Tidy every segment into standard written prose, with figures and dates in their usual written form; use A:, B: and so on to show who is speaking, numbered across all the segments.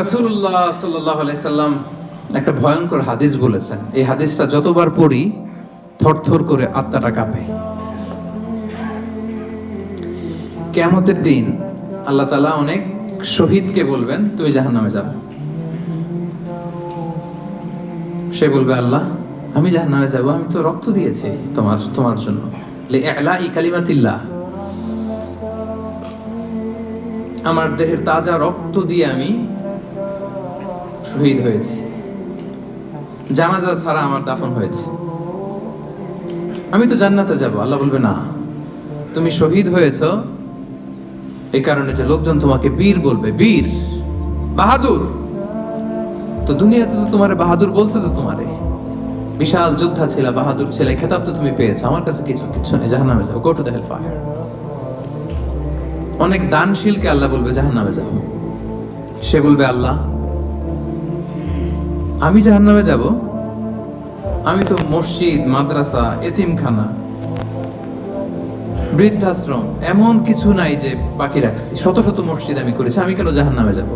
A: রাসূলুল্লাহ সাল্লাল্লাহু আলাইহি সাল্লাম একটা ভয়ঙ্কর হাদিস বলেছেন। এই হাদিসটা যতবার পড়ি থরথর করে আত্মাটা কাঁপে। কিয়ামতের দিন আল্লাহ তাআলা অনেক শহীদকে বলবেন, তুই জাহান্নামে যাও। সে বলবে, আল্লাহ আমি জাহান্নামে যাব, আমি তো রক্ত দিয়েছি তোমার জন্য, লিইলাই কালিমাতিল্লাহ, আমার দেহের তাজা রক্ত দিয়ে আমি শহীদ হয়েছি, জানাজা ছাড়া আমার দাফন হয়েছে, আমি তো জান্নাতে যাব। আল্লাহ বলবে, না, তুমি শহীদ হয়েছো এই কারণে যে লোকজন তোমাকে বীর বলবে, বীর, বাহাদুর। তো দুনিয়াতে তো তোমারে বাহাদুর বলছে, তো তোমারে বিশাল যোদ্ধা ছিল, বাহাদুর ছিল, খেতাব তো তুমি পেয়েছো, আমার কাছে কিচ্ছু নেই, জাহান্নামে যাও, go to the hell fire. অনেক দানশীলকে আল্লাহ বলবে, জাহান্নামে যাও। সে বলবে, আল্লাহ আমি জাহান্নামে যাব, আমি তো মসজিদ, মাদ্রাসা, এতিমখানা, বৃদ্ধাশ্রম এমন কিছু নাই যে বাকি রাখছি, শত শত মসজিদ আমি করেছি, আমি কেন জাহান্নামে যাব?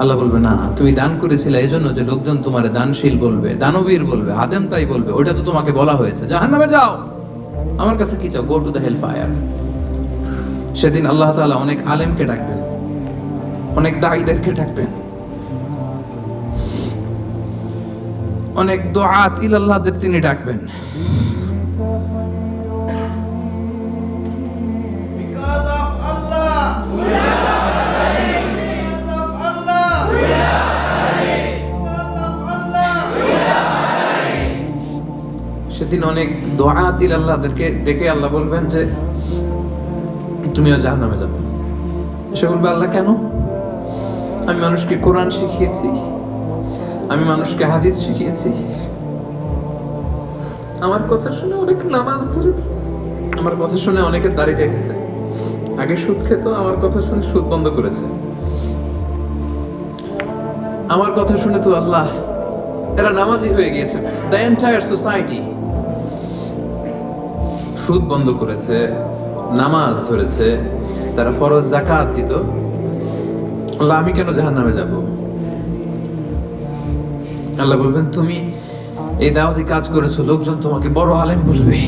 A: আল্লাহ বলবে, না, তুমি দান করেছিলে এই জন্য যে লোকজন তোমারে দানশীল বলবে, দানবীর বলবে, আদেম তাই বলবে, ওইটা তো তোমাকে বলা হয়েছে, জাহান্নামে যাও, আমার কাছে কি চাও? Go to the hell fire. সেদিন আল্লাহ তাআলা অনেক আলেমকে ডাকবেন, অনেক দাঈদেরকে ডাকবেন, অনেক দুআত ইলাল্লাহদের তিনি ডাকবেন। সেদিন অনেক দুআত ইলাল্লাহদেরকে ডেকে আল্লাহ বলবেন যে তুমিও জাহান্নামে যাবে। সে বলবে, আল্লাহ কেন? আমি মানুষকে কোরআন শিখিয়েছি, আমি মানুষকে হাদিস শিখিয়েছি, আমার কথা শুনে অনেক নামাজ ধরেছে, আমার কথা শুনে অনেকের দাড়ি রেখেছে, আগে সুদ খেত, আমার কথা শুনে সুদ বন্ধ করেছে, আমার কথা শুনে তো আল্লাহ এরা নামাজি হয়ে গিয়েছে। দ্য এন্টায়ার সোসাইটি সুদ বন্ধ করেছে, নামাজ ধরেছে, তারা ফরজ যাকাত দিত, আল্লাহ আমি কেন জাহান্নামে যাব? আল্লাহ বলবেন, তুমি এই দাওয়াতি কাজ করেছো, লোকজন তোমাকে বড় আলেম বলবে,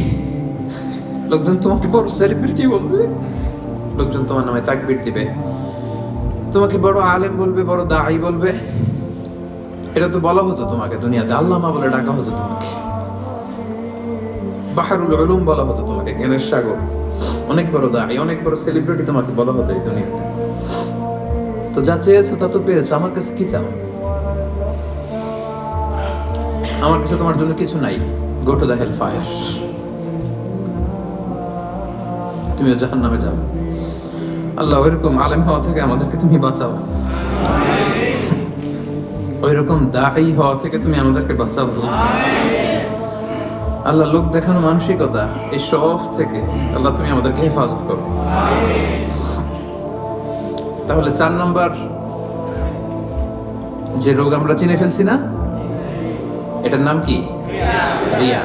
A: লোকজন তোমাকে বড় সেলিব্রিটি বলবে, লোকজন তোমার নামে তাকবীর দিবে, তোমাকে বড় আলেম বলবে, বড় দাঈ বলবে। এটা তো বলা হতো তোমাকে দুনিয়াতে, আল্লামা বলে ডাকা হতো তোমাকে, বাহরুল উলুম বলা হতো তোমাকে, জ্ঞানের সাগর, অনেক বড় দাঈ, অনেক বড় সেলিব্রিটি তোমাকে বলা হতো এই দুনিয়াতে। তো যা চেয়েছো তা তো পেয়েছো, আমার কাছে কি চাও? আমার কাছে তোমার জন্য কিছু নাই, go to the hell fire, তুমিও জাহান্নামে যাও। আল্লাহ ওইরকম আলেম হওয়া থেকে আমাদেরকে তুমি বাঁচাও, ওইরকম দাঈ হওয়া থেকে তুমি আমাদেরকে বাঁচাও। আল্লাহ লোক দেখানো মানসিকতা, এই শখ থেকে আল্লাহ তুমি আমাদেরকে হেফাজত করো। তাহলে 4 নম্বর যে রোগ আমরা চিনে ফেলছি না, এটার নাম কি? রিয়া।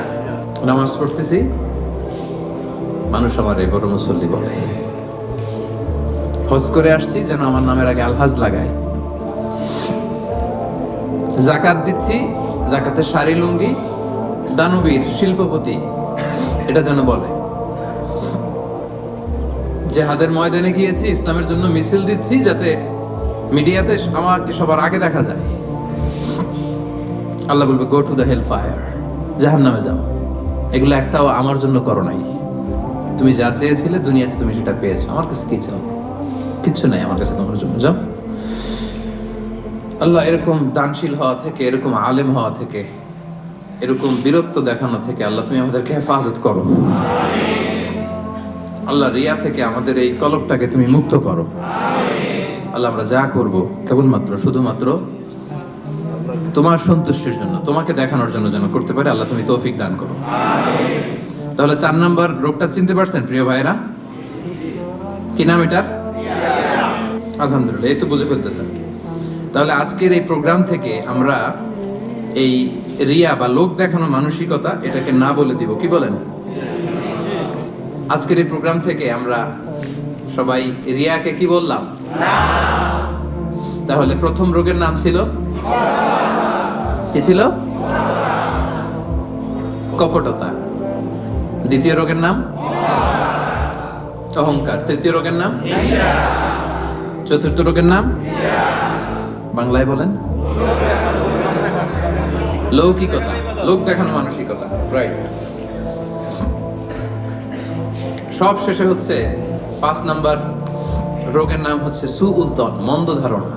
A: নামাজ পড়তেছি, মানুষ আমার এই বড় মুসল্লি বলে, হজ করে আসছি যেন আমার নামের আগে আলহাজ লাগায়, যাকাত দিচ্ছি, যাকাতের শাড়ি লুঙ্গি, দানবীর, শিল্পপতি, এটা যেন বলে। জিহাদের ময়দানে গিয়েছি, ইসলামের জন্য মিছিল দিচ্ছি, যাতে মিডিয়াতে আমাকে সবার আগে দেখা যায়। আল্লাহ বলবে, go to the hell fire, জাহান্নামে যাও। এগুলো একটাও আমার জন্য করো নাই, তুমি যা চেয়েছিলে দুনিয়াতে তুমি সেটা পেয়েছো, আমার কাছে কি চাও? কিচ্ছু নাই আমার কাছে তোমার জন্য, যাও। আল্লাহ এরকম দানশীল হওয়া থেকে, এরকম আলেম হওয়া থেকে, এরকম বীরত্ব দেখানো থেকে আল্লাহ তুমি আমাদেরকে হেফাজত করো। আল্লাহ রিয়া থেকে আমাদের এই কলবটাকে তুমি মুক্ত করো। আল্লাহ আমরা যা করব কেবলমাত্র শুধুমাত্র তোমার সন্তুষ্টির জন্য, তোমাকে দেখানোর জন্য যেন করতে পারে। আল্লাহ তুমি তৌফিক দান করো। তাহলে 4 নম্বর রোগটা চিনতে পারছেন প্রিয় ভাইরা? কি নাম এটার? আলহামদুলিল্লাহ, এই তো বুঝে ফেলতেছেন। তাহলে আজকের এই প্রোগ্রাম থেকে আমরা এই রিয়া বা লোক দেখানো মানসিকতা, এটাকে না বলে দিব। কি বলেন? আজকের এই প্রোগ্রাম থেকে আমরা সবাই রিয়াকে কি বললাম? তাহলে প্রথম রোগের নাম ছিল কি ছিল? কপটতা। দ্বিতীয় রোগের নাম অহংকার। তৃতীয় রোগের নাম, চতুর্থ রোগের নাম বাংলায় বলেন লৌকিকতা, লোক দেখানো মানসিকতা। রাইট। সব শেষে হচ্ছে 5 নাম্বার রোগের নাম হচ্ছে সুউদ্দন, মন্দ ধারণা।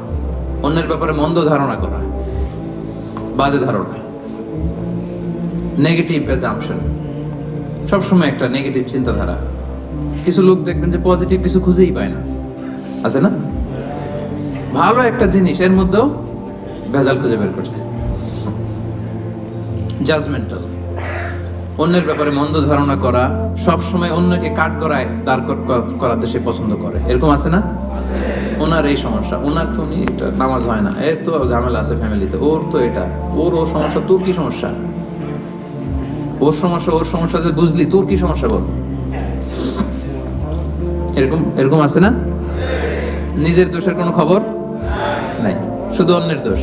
A: অন্যের ব্যাপারে মন্দ ধারণা করা, বাজে ধারণা, নেগেটিভ অ্যাজাম্পশন। সবসময় একটা নেগেটিভ চিন্তাধারা। কিছু লোক দেখবেন যে পজিটিভ কিছু খুঁজেই পায় না, আছে না? ভালো একটা জিনিস এর মধ্যেও ভেজাল খুঁজে বের করছে। জাজমেন্টাল, অন্যের ব্যাপারে মন্দ ধারণা করা, সব সময় অন্যকে কাট করায় দাঁড় করাতে সে পছন্দ করে, এরকম আছে না? ওনার এই সমস্যা, ওনার তো উনি এটা নামাজ হয় না, এর তো ঝামেলা আছে ফ্যামিলিতে, ওর তো এটা, ওর সমস্যা, তোর কি সমস্যা? ওর সমস্যা যে বুঝলি, তোর কি সমস্যা বল? এরকম এরকম আছে না? নিজের দোষের কোনো খবর নাই, শুধু অন্যের দোষ,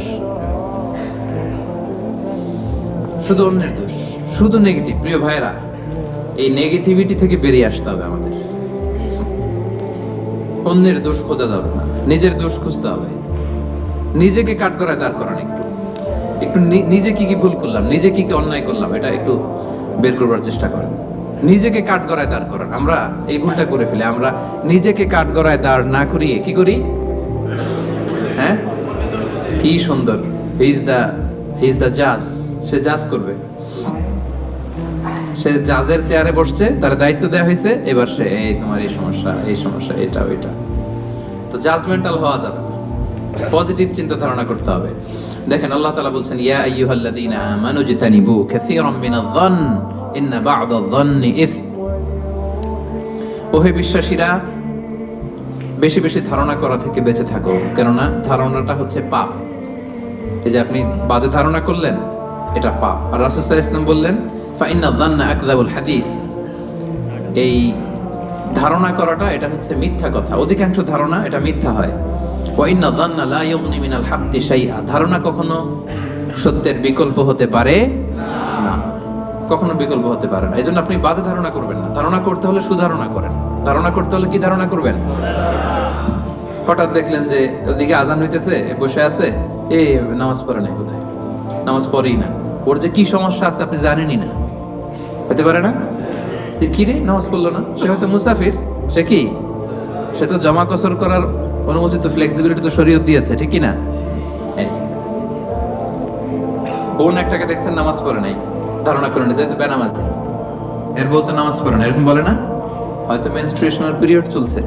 A: শুধু অন্যের দোষ, শুধু নেগেটিভ। প্রিয় ভাইরা, এই নেগেটিভিটি থেকে বেরিয়ে আসতে হবে আমাদের। অন্যের দোষ খোঁজা যাবে না, নিজের দোষ খুঁজতে হবে। নিজেকে কাট করায় দাঁড় করান, একটু নিজে কি কি ভুল করলাম, নিজে কি কি অন্যায় করলাম, এটা একটু বের করবার চেষ্টা করেন। নিজেকে কাট গড়ায় দাঁড় করান। আমরা এই ভুলটা করে ফেলি, আমরা নিজেকে কাট গড়ায় দাঁড় না করিয়ে কি করি? হ্যাঁ, কি সুন্দর, হি ইজ দ্য জাজ, সে জাজ করবে, সে জাজের চেয়ারে বসছে, তার দায়িত্ব দেওয়া হয়েছে, এবার সে এই তোমার এই সমস্যা এটা ওইটা। তো জাজমেন্টাল হওয়া যাবে না, পজিটিভ চিন্তা ধারণা করতে হবে। দেখেন আল্লাহ তাআলা বলছেন, ইয়া আইয়ুহাল্লাযীনা আমানু জিতানিবু কাসীরাম মিনায-যন্ন ইন্না বা'দায-যন্নি ইসম। ওহে বিশ্বাসীরা, বেশি বেশি ধারণা করা থেকে বেঁচে থাকো, কেননা ধারণাটা হচ্ছে পাপ। এই যে আপনি বাজে ধারণা করলেন, এটা পাপ। আর রাসূল সাল্লাল্লাহু আলাইহি ওয়াসাল্লাম বললেন, ফাইন্না যান্না আকযাবুল হাদিস। এই ধারণা করাটা এটা হচ্ছে মিথ্যা কথা, অধিকাংশ ধারণা এটা মিথ্যা হয়। ওয়া ইন্না যান্না লা ইউগনি মিনাল হাক্কি শাইআ। ধারণা কখনো সত্যের বিকল্প হতে পারে না, কখনো বিকল্প হতে পারে না। এজন্য আপনি বাজে ধারণা করবেন না। ধারণা করতে হলে সুধারণা করেন। ধারণা করতে হলে কি ধারণা করবেন? হঠাৎ দেখলেন যে ওদিকে আজান হইতেছে, বসে আছে, এই নামাজ পড়ে নাই, কোথায় নামাজ পড়েই না, ওর যে কি সমস্যা আছে আপনি জানেনই না, হতে পারে না? কি রে নামাজ পড়লো না? সে হয়তো মুসাফির, সে কি, সে তো জমা কসর করার অনুমতি তো, ফ্লেক্সিবিলিটি তো শরীয়ত দিয়েছে, ঠিক কি না? বোন একটাকে দেখছেন নামাজ পড়ে নাই, ধারণা করে নিতে তো বেনামাজি, এর বউ তো নামাজ পড়ে না, এরকম বলে না? হয়তো মেনস্ট্রুয়েশনাল পিরিয়ড চলছে,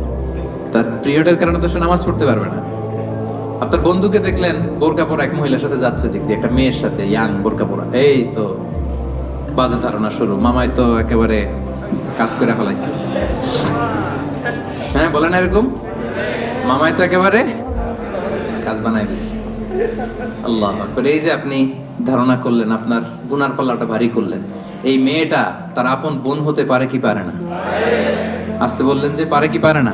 A: তার পিরিয়ডের কারণে তো সে নামাজ পড়তে পারবে না। আপনার বন্ধুকে দেখলেন বোরকা পরা এক মহিলার সাথে যাচ্ছে, দিক দিয়ে একটা মেয়ের সাথে, ইয়াং বোরকা পরা, এই তো বাজে ধারণা শুরু, মামাই তো একেবারে কাজ করে ফেলাইছে। হ্যাঁ, বলে না এরকম? মামাই তো একেবারে কাজ বানাই দিছে। আল্লাহু আকবার। এই যে আপনি ধারণা করলেন, আপনার গুনার পাল্লাটা ভারী করলেন। এই মেয়েটা তার আপন বোন হতে পারে কি পারে না? আসতে বললেন যে পারে কি পারে না?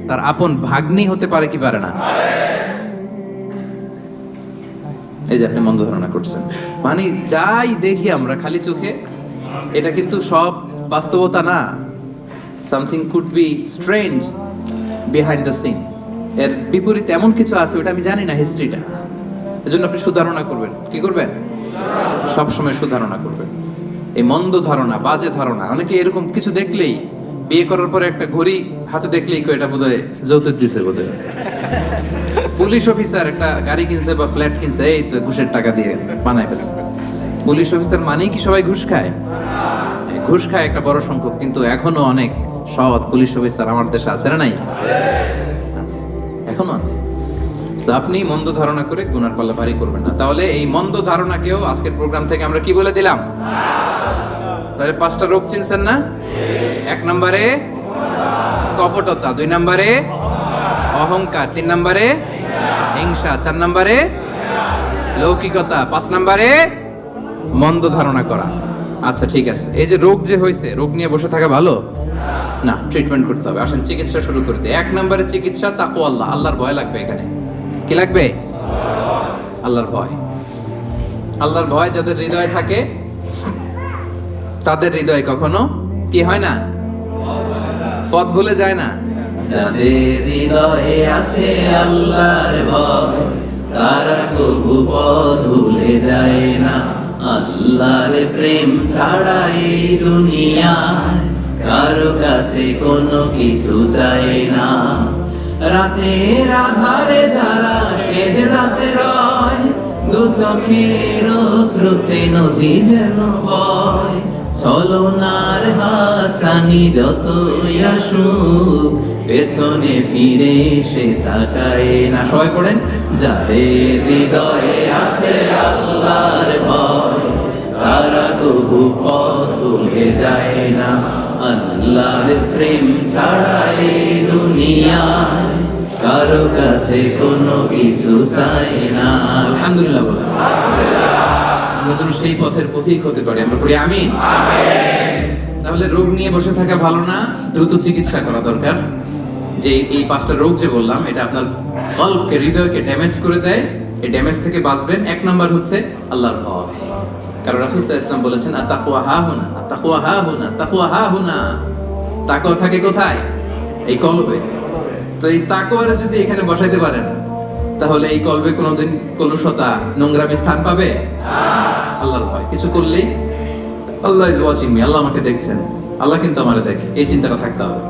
A: তার আপন ভাগ্নি হতে পারে কি পারে না? এই যে আপনি মন্দ ধারণা করছেন, মানে যাই দেখি আমরা খালি চোখে, এটা কিন্তু সব বাস্তবতা না। Something could be strange behind the scene. এর বিপরীতে এমন কিছু আছে, ওটা আমি জানি না হিস্ট্রিটা। এজন্য আপনি সুধারণা করবেন। কি করবেন? সবসময় সুধারণা করবেন। এই মন্দ ধারণা, বাজে ধারণা, অনেকে এরকম কিছু দেখলেই, বিয়ে করার পরে একটা ঘড়ি হাতে দেখলেই এটা বোধহয় যৌতুক দিছে বোধহয়। পুলিশ অফিসার একটা গাড়ি কিনছে বা ফ্ল্যাট কিনছে, এই তো ঘুষের টাকা দিয়ে বানায় ফেলছে। পুলিশ অফিসার মানেই কি সবাই ঘুষ খায়? ঘুষ খায় একটা বড় সংখ্যক, কিন্তু এখনো অনেক সৎ পুলিশ অফিসার আমার দেশে আছে না? নাই? আছে, এখনো আছে। তো আপনি মন্দ ধারণা করে গুনার পাল্লা ভারী করবেন না। তাহলে এই মন্দ ধারণাকেও আজকের প্রোগ্রাম থেকে আমরা কি বলে দিলাম? তাহলে 5টা রোগ চিনছেন না? 1 নম্বরে কপটতা, 2 নম্বরে অহংকার, 3 নম্বরে হিংসা, 4 নম্বরে লৌকিকতা, 5 নম্বরে মন্দ ধারণা করা। আচ্ছা ঠিক আছে, এই যে রোগ যে হয়েছে, রোগ নিয়ে বসে থাকা ভালো না, ট্রিটমেন্ট করতে হবে। আসেন চিকিৎসা শুরু করে দিই। 1 নম্বরে চিকিৎসা তাকওয়াল্লাহ, আল্লাহর ভয় লাগবে। এখানে কি লাগবে? আল্লাহর ভয়। আল্লাহর ভয় যাদের হৃদয়ে থাকে তাদের হৃদয় কখনো কি হয় না? পথ ভুলে যায় না। যাদের হৃদয়ে আছে আল্লাহর ভয় তারা কবু পথ ভুলে যায় না। আল্লাহর প্রেম ছাড়া এই দুনিয়ায় কারো কাছে কোনো কিছু চাই না। রাতের আধারে যারা সেজদাতে রয় দু চোখের স্রোতে নদী যেন বয়। ছলনার হাতছানি যতই আসুক পেছনে ফিরে সে তাকায় না। সবাই পড়েন, যাদের হৃদয়ে আছে আল্লাহর ভয় তারা কবু পথ ভুলে যায় না। আল্লাহর প্রেম ছাড়া এই দুনিয়ায় কারো কাছে কোনো কিছু চাই না। আলহামদুলিল্লাহ বলে আমরা যেন সেই পথের পথিক হতে পারি। আমরা পড়ি আমিন। তাহলে রোগ নিয়ে বসে থাকা ভালো না, দ্রুত চিকিৎসা করা দরকার। যে এই 5টা রোগ যে বললাম এটা আপনার কলবকে, হৃদয়কে ড্যামেজ করে দেয়। এই ড্যামেজ থেকে বাঁচবেন। 1 নাম্বার হচ্ছে আল্লাহর ভয়। কারণ রাসূল সাল্লাল্লাহু আলাইহি ওয়াসাল্লাম বলেছেন আত-তাকওয়া হাহুনা, আত-তাকওয়া হাহুনা, তাকওয়া হাহুনা। তাকওয়া থাকে কোথায়? এই কলবে। তো এই তাকওয়ারে যদি এখানে বসাইতে পারেন তাহলে এই কলবে কোনোদিন কলুষতা, নোংরামি স্থান পাবে না। আল্লাহর ভয়। কিছু করলেই আল্লাহ ইজ ওয়াচিং মি, আল্লাহ আমাকে দেখছেন, আল্লাহ কিন্তু আমারে দেখে, এই চিন্তাটা থাকতে হবে।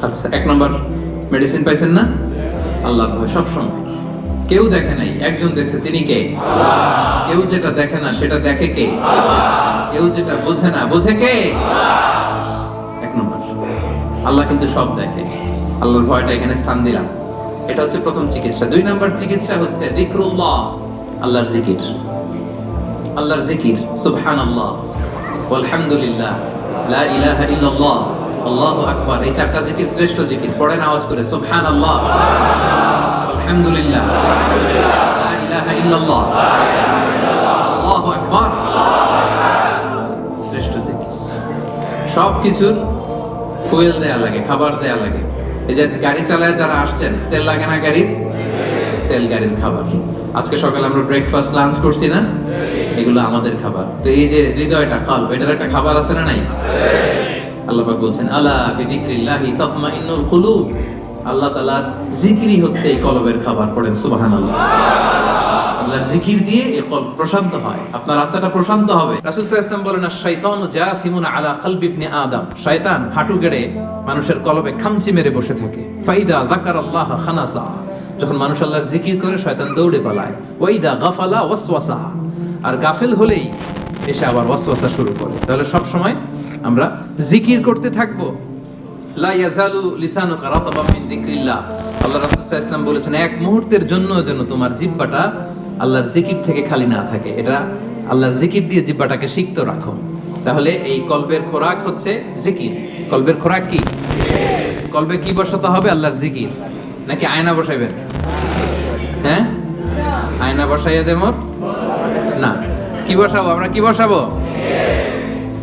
A: আচ্ছা, 1 নাম্বার মেডিসিন পাইছেন না? আল্লাহর ভয় সবসময়। কেউ দেখে নাই, একজন দেখছে, তিনি কে? আল্লাহ। কেউ যেটা দেখে না সেটা দেখে কে? আল্লাহ। কেউ যেটা বোঝে না বোঝে কে? আল্লাহ। 1 নাম্বার, আল্লাহ কিন্তু সব দেখে। আল্লাহর ভয়টা এখানে স্থান দিলাম। এটা হচ্ছে প্রথম চিকিৎসা। 2 নাম্বার চিকিৎসা হচ্ছে যিকরুল্লাহ, আল্লাহর জিকির। আল্লাহর জিকির, সুবহানাল্লাহ, আলহামদুলিল্লাহ, লা ইলাহা ইল্লাল্লাহ, আল্লাহু আকবার। এই 4টা জিকির শ্রেষ্ঠ জিকির। পড়েন আওয়াজ করে, সুবহানাল্লাহ, আলহামদুলিল্লাহ, লা ইলাহা ইল্লাল্লাহ, আল্লাহু আকবার। শ্রেষ্ঠ জিকির। সব কিছুর ফুয়েল দেয়া লাগে, খাবার দেয়া লাগে। এই যে গাড়ি চালায় যারা আসছেন, তেল লাগে না গাড়ির? তেল গাড়ির খাবার। আজকে সকালে আমরা ব্রেকফাস্ট, লাঞ্চ করছি না? এগুলো আমাদের খাবার। তো এই যে হৃদয়টা, কলব, এটার একটা খাবার আছে না নাই? আল্লাহ পাক বলছেন আলা বিযিকরিল্লাহি তাতমাইন্নুল কুলুব। আল্লাহ তাআলার জিকিরই হচ্ছে এই কলবের খাবার। পড়েন সুবহানাল্লাহ। আল্লাহর জিকির দিয়ে এই কলব প্রশান্ত হয়, আপনার আত্মাটা প্রশান্ত হবে। রাসূল সাল্লাল্লাহু আলাইহি ওয়াসাল্লাম বলেন আশ-শাইতানু জাসিমুন আলা কলবি ইবনে আদম। শয়তান হাঁটু গেড়ে মানুষের কলবে খামচি মেরে বসে থাকে। ফাইদা যাকারাল্লাহ খানাসা। যখন মানুষ আল্লাহর জিকির করে শয়তান দৌড়ে পালায়। ওয়াইদা গাফালা ওয়াসওয়াসা। আর গাফেল হলেই এসে আবার ওয়াসওয়াসা শুরু করে। তাহলে সব সময় আমরা জিকির করতে থাকবো। লা ইয়াজালু লিসানুকা রাতাবাম মিন যিকরিল্লাহ। আল্লাহ রাসূল সাল্লাল্লাহু আলাইহি ওয়াসাল্লাম বলেছেন এক মুহূর্তের জন্য যেন তোমার জিহ্বাটা আল্লাহর জিকির থেকে খালি না থাকে। এটা আল্লাহর জিকির দিয়ে জিহ্বাটাকে সিক্ত রাখো। তাহলে এই কলবের খোরাক হচ্ছে জিকির। কলবের খোরাক কি? কলবে কি বসাতে হবে? আল্লাহর জিকির। নাকি আয়না বসাইবেন? হ্যাঁ, আয়না বসাইয়া দেব না। কি বসাবো? আমরা কি বসাবো?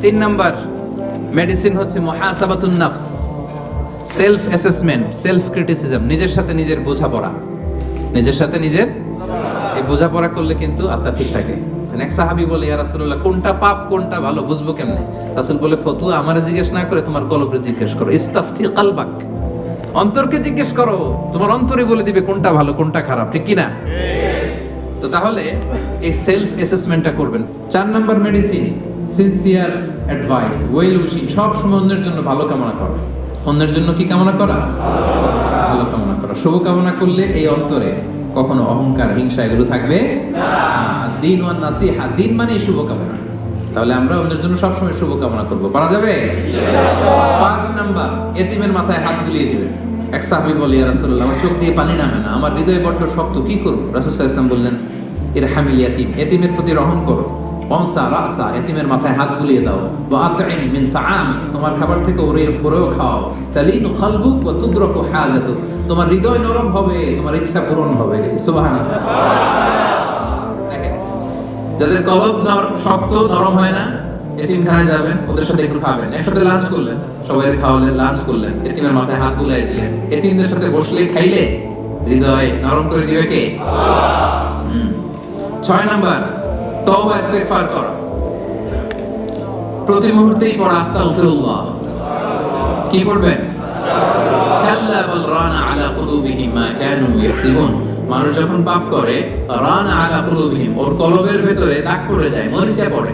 A: 3 নাম্বার মেডিসিন হচ্ছে মুহাসাবাতুন নাফস, সেলফ অ্যাসেসমেন্ট, সেলফ ক্রিটিসিজম। নিজের সাথে নিজের বোঝাপড়া। নিজের সাথে নিজের এই বোঝাপড়া করলে কিন্তু আত্মা ঠিক থাকে। এক সাহাবী বলে ইয়া রাসূলুল্লাহ কোনটা পাপ কোনটা ভালো বুঝবো কেমনে? রাসূল বলে ফতুয়া আমারে জিজ্ঞেস না করে তোমার কলবকে জিজ্ঞেস করো। ইস্তাফতি কলবাক, অন্তরকে জিজ্ঞেস করো, তোমার অন্তরে বলে দিবে কোনটা ভালো কোনটা খারাপ, ঠিক কি না? তো তাহলে এই সেলফ অ্যাসেসমেন্টটা করবেন। 4 number medicine sincere advice, well wishing. সব সময় অন্যের জন্য ভালো কামনা করা। অন্যের জন্য কি কামনা করা? ভালো কামনা করা। শুভ কামনা করলে এই অন্তরে কখনো অহংকার, হিংসা এগুলো থাকবে না। আর দিন ওয়ান নাসিহা, দিন মানে শুভ কামনা। তাহলে আমরা অন্যের জন্য সবসময় শুভ কামনা করবো। পারা যাবে? 5 নাম্বার এতিমের মাথায় হাত বুলিয়ে দিবেন। এক সাহাবী বলে ইয়া রাসূলুল্লাহ আমার চোখ দিয়ে পানি নামে না, আমার হৃদয় বড্ড শক্ত, কি করব? রাসূল সাল্লাল্লাহু আলাইহি ওয়াসাল্লাম বললেন ইরহামিল ইয়াতীম, এতিমের প্রতি রহম করো। ওয়ামসা রাসা, এতিমের মাথায় হাত বুলিয়ে দাও। ওয়া আতঈম মিন তাআম, তোমার খাবার থেকে ওরেও খাও। তালিনু কলবুক ওয়া তুদরাকু হাজাতুক, তোমার হৃদয় নরম হবে, তোমার ইচ্ছা পূরণ হবে। সুবহানাল্লাহ। দেখেন যাদের কলব শক্ত নরম হয় না, এতিমখানায় যাবেন, ওদের সাথে একটু খাবেন, একসাথে লাঞ্চ করলেন, সবাই খাওয়ালেন, লাঞ্চ করলেন, এতিমের মাথায় হাত বুলিয়ে দিলেন। এতিমদের সাথে বসলে খাইলে হৃদয় নরম করে দিবে কে? 6 নাম্বার, তওবা ইস্তেগফার করো। প্রতি মুহূর্তেই পড়া আস্তাগফিরুল্লাহ। কি পড়বেন? কাল্লা বাল রানা আলা কুলুবিহিম মা কানু ইয়াকসিবুন। মানুষ যখন পাপ করে, রানা আলা কুলুবিহিম, ওর কলবের ভেতরে দাগ পড়ে যায়, মরিচা পড়ে।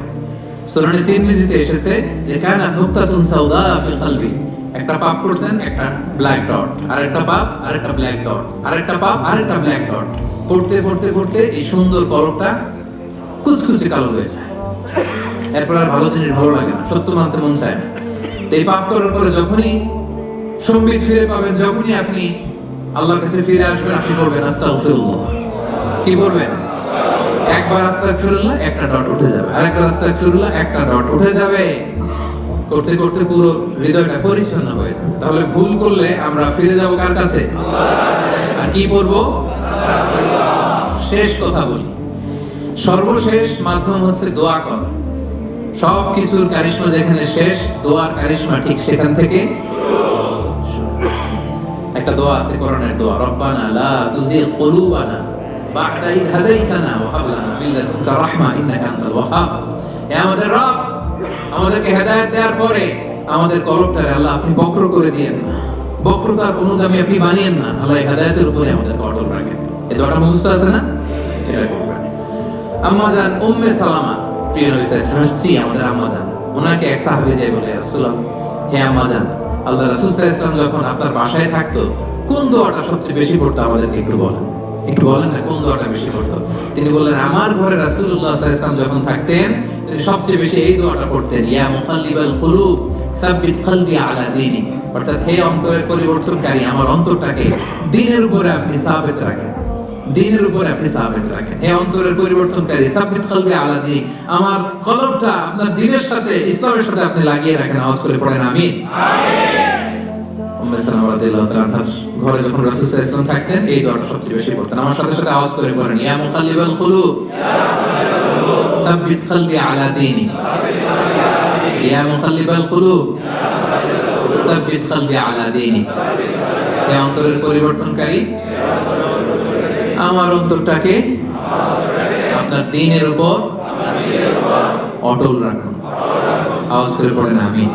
A: সুনানে তিরমিজিতে এসেছে যে কানা নুকতাতুন সাউদা ফিল কলবি, একটা পাপ করছেন, একটা ব্ল্যাক ডট, আরেকটা পাপ, আরেকটা ব্ল্যাক ডট, আরেকটা পাপ, আরেকটা ব্ল্যাক ডট, পড়তে পড়তে পড়তে এই সুন্দর কলবটা কুচকুচে কালো হয়ে যায়। এরপর আর ভালো জিনিস ভালো লাগে না, সত্য মানতে মন চায় না। তো এই পাপ করার পরে যখনই সম্বিত ফিরে পাবেন, যখনই আপনি আল্লাহর কাছে ফিরে আসবেন, আপনি করবেন আস্তাগফিরুল্লাহ। কি করবেন? একবার আস্তাগফিরুল্লাহ, একটা ডট উঠে যাবে, আরেকবার আস্তাগফিরুল্লাহ, একটা ডট উঠে যাবে। করতে করতে পুরো হৃদয়টা পরিচ্ছন্ন হয়ে যাবে। তাহলে ভুল করলে আমরা ফিরে যাব কার কাছে? আর কি পড়বো? শেষ কথা বলি, সর্বশেষ মাধ্যম হচ্ছে দোয়া করা। সব কিছুর কারিশমা যেখানে শেষ, দোয়ার কারিশমা ঠিক সেখান থেকে। একটা দোয়া আছে কোরআনের দোয়া, রব্বানা লা তুজিগ কুলুবানা বা'দা ইয হাদাইতানা ওয়া হাব লানা মিন লাদুনকা রাহমা ইন্নাকা আনতাল ওয়াহ্হাব। হে আমাদের রব, আমাদেরকে হেদায়েত দেওয়ার পরে আমাদের কলবটারে আল্লাহ আপনি বক্র করে দিয়েন না, বক্রতার অনুগামী আপনি বানিয়েন না। আল্লাহ হেদায়েতের উপরে আমাদের অটল রাখেন। এই দোয়াটা মুখস্থ আছে না? এটা করবেন। আম্মা জান উম্মে সালামা, প্রিয় নবী সাল্লাল্লাহু আলাইহি ওয়াসাল্লামের স্ত্রী, আমাদের আম্মা জান, ওনাকে এক সাহাবী যায় বলে, রাসূলুল্লাহ, হে আম্মা জান, আল্লাহ রাসূল সাল্লাল্লাহু আলাইহি ওয়াসাল্লাম যখন আপনার বাসায় থাকতো, কোন দোয়াটা সবচেয়ে বেশি পড়তো আমাদেরকে একটু বলেন, একটু বলেন না কোন দোয়াটা বেশি পড়তো? তিনি বললেন, আমার ঘরে রাসূলুল্লাহ সাল্লাল্লাহু আলাইহি ওয়াসাল্লাম যখন থাকতেন, তিনি সবচেয়ে বেশি এই দোয়াটা পড়তেন, ইয়া মুকাল্লিবাল কুলুব সাব্বিত কলবি আলা দীনি, অর্থাৎ হে অন্তরের পরিবর্তনকারী, আমার অন্তরটাকে দ্বীনের উপরে আপনি সাবিত রাখেন, দ্বীনের উপরে আপনি সাবিত রাখেন। হে অন্তরের পরিবর্তনকারী, সাব্বিত কলবি আলা দীনি, আমার কলবটা আপনার দ্বীনের সাথে, ইসলামের সাথে আপনি লাগিয়ে রাখেন। আওয়াজ করে পড়েন আমিন। উম্মে সালামা রাদিয়াল্লাহু তাআলা আনহার ঘরে যখন রাসূল সাল্লাল্লাহু আলাইহি ওয়াসাল্লাম থাকতেন, এই দোয়াটা সবচেয়ে বেশি পড়তেন। আমার সাথে সাথে আওয়াজ করে পড়েন, ইয়া মুকাল্লিবাল কুলুব সাব্বিত কলবি আলা দীনি, ইয়া মুকাল্লিবাল কুলুব সাব্বিত কলবি আলা দীনি। হে অন্তরের পরিবর্তনকারী, আমার অন্তরটাকে আপনার দ্বীনের উপর অটল রাখুন। আওয়াজ করে পড়েন আমিন।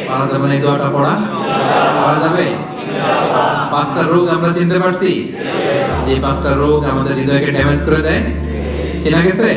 A: পারা যাবে না এই দোয়াটা পড়া? পারা যাবে? 5টা রোগ আমরা চিনতে পারছি, যে 5টা রোগ আমাদের হৃদয়কে ড্যামেজ করে দেয়, চেনা গেছে?